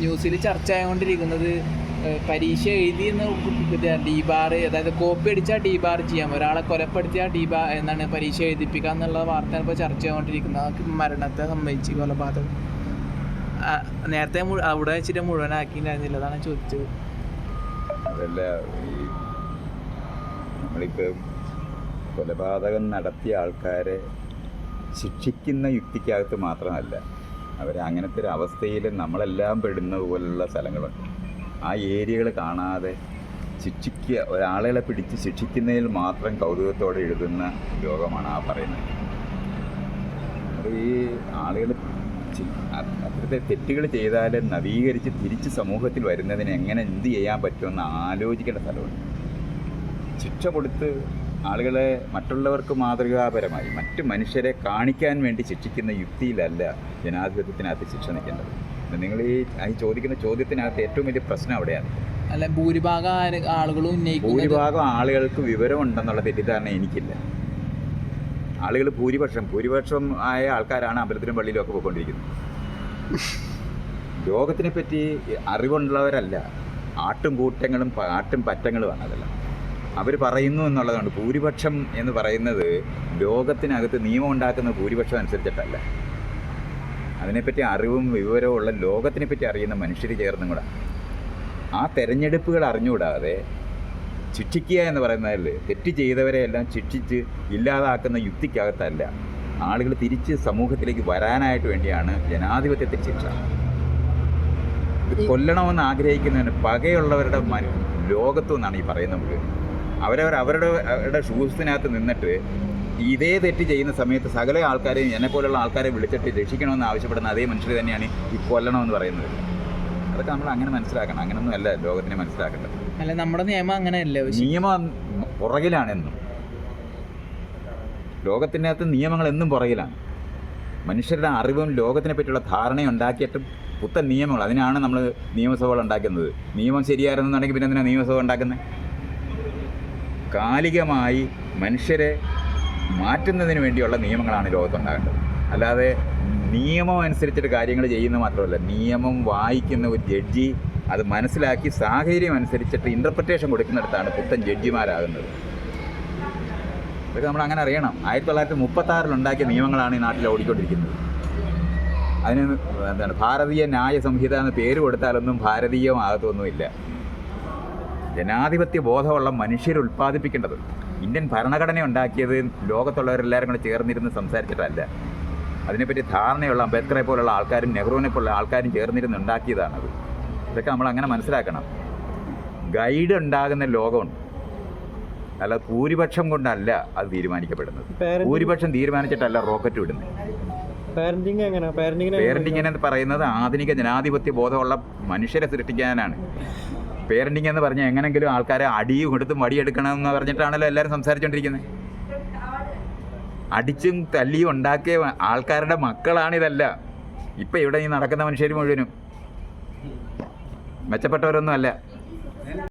ന്യൂസിൽ ചർച്ച ആയിക്കൊണ്ടിരിക്കുന്നത് പരീക്ഷ എഴുതി ഡീബാർ, അതായത് കോപ്പി അടിച്ചാൽ ഡീബാർ ചെയ്യാം, ഒരാളെ കൊലപ്പെടുത്തിയാൽ ഡീബാർ എന്താണ് പരീക്ഷ എഴുതിപ്പിക്കുക എന്നുള്ള വാർത്തയാണ് ഇപ്പോൾ ചർച്ച ചെയ്തുകൊണ്ടിരിക്കുന്നത്. അതൊക്കെ മരണത്തെ സംബന്ധിച്ച് കൊലപാതകം നേരത്തെ അവിടെ വെച്ചിട്ട് മുഴുവനാക്കിയിട്ടുണ്ടായിരുന്നില്ല, അതാണ് ചോദിച്ചത്. അതല്ല, നമ്മളിപ്പോൾ കൊലപാതകം നടത്തിയ ആൾക്കാരെ ശിക്ഷിക്കുന്ന യുക്തിക്കകത്ത് മാത്രമല്ല, അങ്ങനത്തെ ഒരു അവസ്ഥയിൽ നമ്മളെല്ലാം പെടുന്ന പോലുള്ള സ്ഥലങ്ങളുണ്ട്. ആ ഏരിയകൾ കാണാതെ ഒരാളെ പിടിച്ച് ശിക്ഷിക്കുന്നതിൽ മാത്രം കൗതുകത്തോടെ എഴുതുന്ന ലോകമാണ് ആ പറയുന്നത്. അത് ഈ ആളുകൾ അത്തരത്തെ തെറ്റുകൾ ചെയ്താൽ നവീകരിച്ച് തിരിച്ച് സമൂഹത്തിൽ വരുന്നതിന് എന്ത് ചെയ്യാൻ പറ്റുമെന്ന് ആലോചിക്കേണ്ട സ്ഥലമുണ്ട്. ശിക്ഷ കൊടുത്ത് ആളുകളെ മറ്റുള്ളവർക്ക് മാതൃകാപരമായി മറ്റു മനുഷ്യരെ കാണിക്കാൻ വേണ്ടി ശിക്ഷിക്കുന്ന യുക്തിയിലല്ല ജനാധിപത്യത്തിനകത്ത് ശിക്ഷ നിൽക്കേണ്ടത്. നിങ്ങൾ ഈ ചോദിക്കുന്ന ചോദ്യത്തിനകത്ത് ഏറ്റവും വലിയ പ്രശ്നം അവിടെയാണ്. അല്ല, ഭൂരിഭാഗം ആളുകൾക്ക് വിവരമുണ്ടെന്നുള്ള തെറ്റിദ്ധാരണ എനിക്കില്ല. ആളുകൾ ഭൂരിപക്ഷം ആയ ആൾക്കാരാണ് അമ്പലത്തിലും പള്ളിയിലും ഒക്കെ പോയിക്കൊണ്ടിരിക്കുന്നത്. ലോകത്തിനെ പറ്റി അറിവുള്ളവരല്ല, ആട്ടും കൂട്ടങ്ങളും ആട്ടും പറ്റങ്ങളുമാണ് അതെല്ലാം. അവർ പറയുന്നു എന്നുള്ളതാണ്. ഭൂരിപക്ഷം എന്ന് പറയുന്നത് ലോകത്തിനകത്ത് നിയമം ഉണ്ടാക്കുന്ന ഭൂരിപക്ഷം അനുസരിച്ചിട്ടല്ല, അതിനെപ്പറ്റി അറിവും വിവരവും ഉള്ള ലോകത്തിനെപ്പറ്റി അറിയുന്ന മനുഷ്യർ ചേർന്നും കൂടെ. ആ തെരഞ്ഞെടുപ്പുകൾ അറിഞ്ഞുകൂടാതെ ശിക്ഷിക്കുക എന്ന് പറയുന്നതിൽ തെറ്റ് ചെയ്തവരെയെല്ലാം ശിക്ഷിച്ച് ഇല്ലാതാക്കുന്ന യുക്തിക്കകത്തല്ല, ആളുകൾ തിരിച്ച് സമൂഹത്തിലേക്ക് വരാനായിട്ട് വേണ്ടിയാണ് ജനാധിപത്യത്തിൽ ശിക്ഷ. കൊല്ലണമെന്ന് ആഗ്രഹിക്കുന്നതിന് പകയുള്ളവരുടെ ലോകത്തു നിന്നാണ് ഈ പറയുന്നത്. നമുക്ക് അവരുടെ ഷൂസിനകത്ത് നിന്നിട്ട് ഇതേ തെറ്റ് ചെയ്യുന്ന സമയത്ത് സകല ആൾക്കാരെയും എന്നെപ്പോലുള്ള ആൾക്കാരെ വിളിച്ചിട്ട് രക്ഷിക്കണമെന്ന് ആവശ്യപ്പെടുന്ന അതേ മനുഷ്യർ തന്നെയാണ് ഈ കൊല്ലണമെന്ന് പറയുന്നത്. അതൊക്കെ നമ്മൾ അങ്ങനെ മനസ്സിലാക്കണം. അങ്ങനെയൊന്നും അല്ല ലോകത്തിനെ മനസ്സിലാക്കേണ്ടത്. അല്ല, നമ്മുടെ നിയമം അങ്ങനെയല്ല. നിയമം പുറകിലാണെന്നും, ലോകത്തിനകത്ത് നിയമങ്ങൾ എന്നും പുറകിലാണ്. മനുഷ്യരുടെ അറിവും ലോകത്തിനെ പറ്റിയുള്ള ധാരണയും ഉണ്ടാക്കിയിട്ടും പുത്തൻ നിയമങ്ങൾ, അതിനാണ് നമ്മൾ നിയമസഭകൾ ഉണ്ടാക്കുന്നത്. നിയമം ശരിയായിരുന്നുണ്ടെങ്കിൽ പിന്നെ എന്തിനാണ് നിയമസഭ ഉണ്ടാക്കുന്നത്? കാലികമായി മനുഷ്യരെ മാറ്റുന്നതിന് വേണ്ടിയുള്ള നിയമങ്ങളാണ് ലോകത്തുണ്ടാകേണ്ടത്. അല്ലാതെ നിയമം അനുസരിച്ചിട്ട് കാര്യങ്ങൾ ചെയ്യുന്നത് മാത്രമല്ല, നിയമം വായിക്കുന്ന ഒരു ജഡ്ജി അത് മനസ്സിലാക്കി സാഹചര്യം അനുസരിച്ചിട്ട് ഇൻ്റർപ്രിറ്റേഷൻ കൊടുക്കുന്നിടത്താണ് പുത്തൻ ജഡ്ജിമാരാകുന്നത്. ഇതൊക്കെ നമ്മൾ അങ്ങനെ അറിയണം. 1936 ഉണ്ടാക്കിയ നിയമങ്ങളാണ് ഈ നാട്ടിൽ ഓടിക്കൊണ്ടിരിക്കുന്നത്. അതിന് ഭാരതീയ ന്യായ സംഹിത എന്ന് പേര് കൊടുത്താലൊന്നും ഭാരതീയമാകത്തൊന്നുമില്ല. ജനാധിപത്യ ബോധമുള്ള മനുഷ്യർ ഉൽപ്പാദിപ്പിക്കേണ്ടത്. ഇന്ത്യൻ ഭരണഘടന ഉണ്ടാക്കിയത് ലോകത്തുള്ളവരെല്ലാവരും കൂടെ ചേർന്നിരുന്ന് സംസാരിച്ചിട്ടല്ല, അതിനെപ്പറ്റി ധാരണയുള്ള അംബേദ്കറെ പോലുള്ള ആൾക്കാരും നെഹ്റുവിനെ പോലുള്ള ആൾക്കാരും ചേർന്നിരുന്ന് ഉണ്ടാക്കിയതാണത്. ഇതൊക്കെ നമ്മൾ അങ്ങനെ മനസ്സിലാക്കണം. ഗൈഡ് ഉണ്ടാകുന്ന ലോകമുണ്ട്, അല്ല ഭൂരിപക്ഷം കൊണ്ടല്ല അത് തീരുമാനിക്കപ്പെടുന്നത്. ഭൂരിപക്ഷം തീരുമാനിച്ചിട്ടല്ല റോക്കറ്റ് വിടുന്നത്. പേരന്റിങ് എന്ന് പറയുന്നത് ആധുനിക ജനാധിപത്യ ബോധമുള്ള മനുഷ്യരെ സൃഷ്ടിക്കാനാണ്. പേരന്റിങ് എന്ന് പറഞ്ഞാൽ എങ്ങനെങ്കിലും ആൾക്കാരെ അടിയും കൊടുത്തും വടിയെടുക്കണമെന്ന് പറഞ്ഞിട്ടാണല്ലോ എല്ലാവരും സംസാരിച്ചുകൊണ്ടിരിക്കുന്നത്. അടിച്ചും തല്ലിയും ഉണ്ടാക്കിയ ആൾക്കാരുടെ മക്കളാണിതല്ല. ഇപ്പം ഇവിടെ ഈ നടക്കുന്ന മനുഷ്യർ മുഴുവനും മെച്ചപ്പെട്ടവരൊന്നും അല്ല.